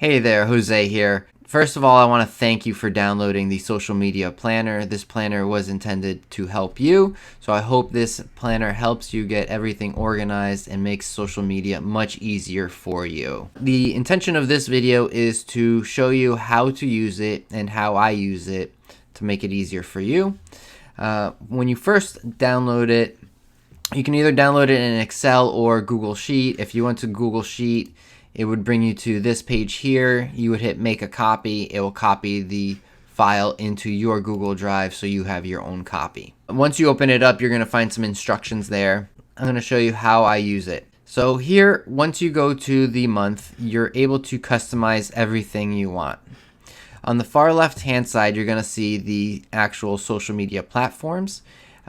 Hey there, Jose here. First of all, I want to thank you for downloading the social media planner. This planner was intended to help you, so I hope this planner helps you get everything organized and makes social media much easier for you. The intention of this video is to show you how to use it and how I use it to make it easier for you. When you first download it, you can either download it in Excel or Google Sheet. If you went to Google Sheet, it would bring you to this page here. You would hit make a copy. It will copy the file into your Google Drive so you have your own copy. Once you open it up, you're going to find some instructions there. I'm going to show you how I use it. So here, once you go to the month, you're able to customize everything you want. On the far left hand side, you're going to see the actual social media platforms.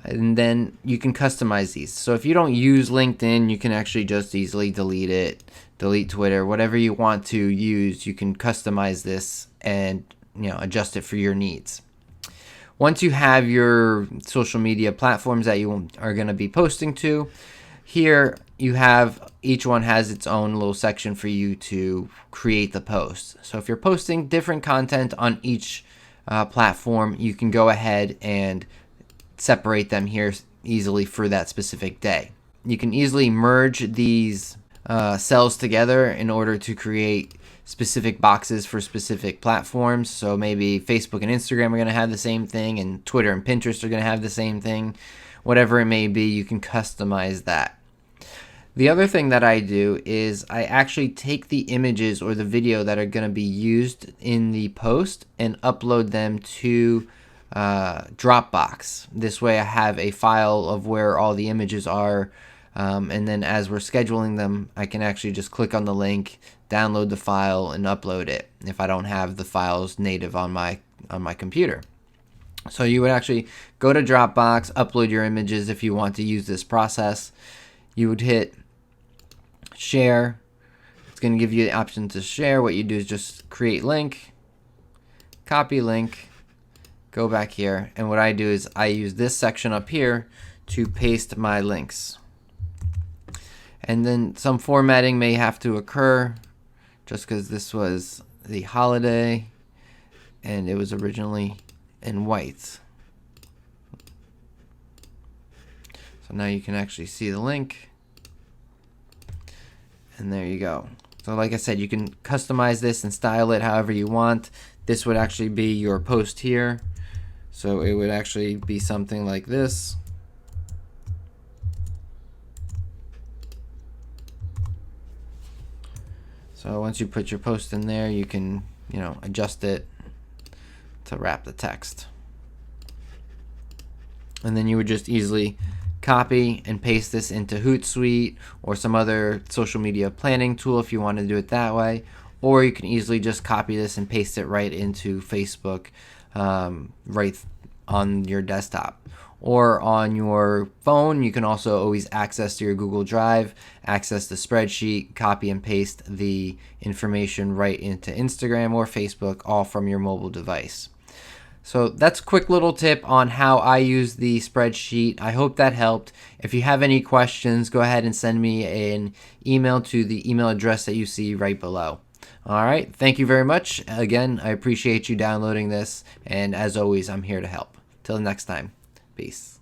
And then you can customize these. So if you don't use LinkedIn, you can actually just easily delete it, delete Twitter, whatever you want to use, you can customize this and adjust it for your needs. Once you have your social media platforms that you are going to be posting to, here you have, each one has its own little section for you to create the post. So if you're posting different content on each platform, you can go ahead and separate them here easily for that specific day. You can easily merge these cells together in order to create specific boxes for specific platforms. So maybe Facebook and Instagram are going to have the same thing, and Twitter and Pinterest are going to have the same thing. Whatever it may be, you can customize that. The other thing that I do is I actually take the images or the video that are going to be used in the post and upload them to Dropbox. This way I have a file of where all the images are, and then as we're scheduling them, I can actually just click on the link, download the file, and upload it if I don't have the files native on my computer. So you would actually go to Dropbox, upload your images if you want to use this process. You would hit share. It's going to give you the option to share. What you do is just create link, copy link, go back here, and what I do is I use this section up here to paste my links. And then some formatting may have to occur just because this was the holiday and it was originally in white. So now you can actually see the link, and there you go. So like I said, you can customize this and style it however you want. This would actually be your post here. So it would actually be something like this. So once you put your post in there, you can, adjust it to wrap the text. And then you would just easily copy and paste this into Hootsuite or some other social media planning tool if you want to do it that way. Or you can easily just copy this and paste it right into Facebook, right on your desktop. Or on your phone, you can also always access your Google Drive, access the spreadsheet, copy and paste the information right into Instagram or Facebook, all from your mobile device. So that's a quick little tip on how I use the spreadsheet. I hope that helped. If you have any questions, go ahead and send me an email to the email address that you see right below. All right, thank you very much. Again, I appreciate you downloading this, and as always, I'm here to help. Till next time, peace.